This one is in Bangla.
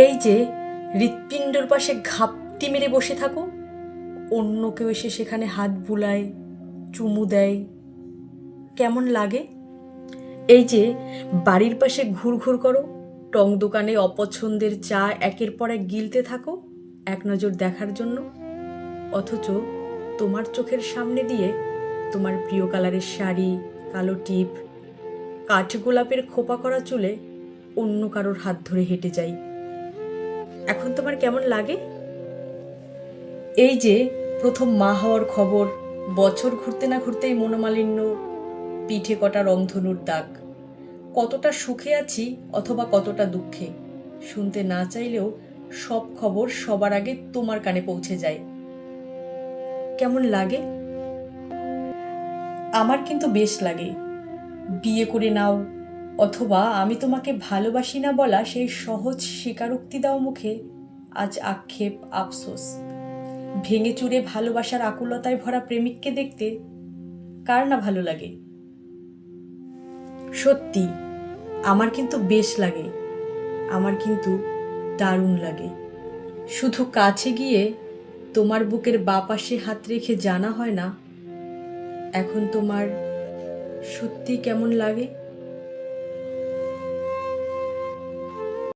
এই যে হৃৎপিণ্ডর পাশে ঘাপটি মেরে বসে থাকো, অন্য কেউ এসে সেখানে হাত বুলায়, চুমু দেয়, কেমন লাগে? এই যে বাড়ির পাশে ঘুরঘুর করো, টং দোকানে অপছন্দের চা একের পর এক গিলতে থাকো এক নজর দেখার জন্য, অথচ তোমার চোখের সামনে দিয়ে তোমার প্রিয় কালারের শাড়ি, কালো টিপ, কাঠগোলাপের খোপা করা চুলে অন্য কারোর হাত ধরে হেঁটে যাই, এখন তোমার কেমন লাগে? এই যে প্রথম মা হওয়ার খবর, বছর ঘুরতে না ঘুরতেই মনোমালিন্য, পিঠে কটা রংধনুর দাগ, কতটা সুখে আছি অথবা কতটা দুঃখে, শুনতে না চাইলেও সব খবর সবার আগে তোমার কানে পৌঁছে যায়, কেমন লাগে? আমার কিন্তু বেশ লাগে। বিয়ে করে নাও, অথবা আমি তোমাকে ভালোবাসি না বলা সেই সহজ স্বীকারোক্তি দাও মুখে, আজ আক্ষেপ, আফসোস। ভেঙে চুরে ভালোবাসার আকুলতায় ভরা প্রেমিককে দেখতে কার না ভালো লাগে? সত্যি, আমার কিন্তু বেশ লাগে, আমার কিন্তু দারুণ লাগে। শুধু কাছে গিয়ে তোমার বুকের বাঁ পাশে হাত রেখে জানা হয় না এখন তোমার সত্যি কেমন লাগে।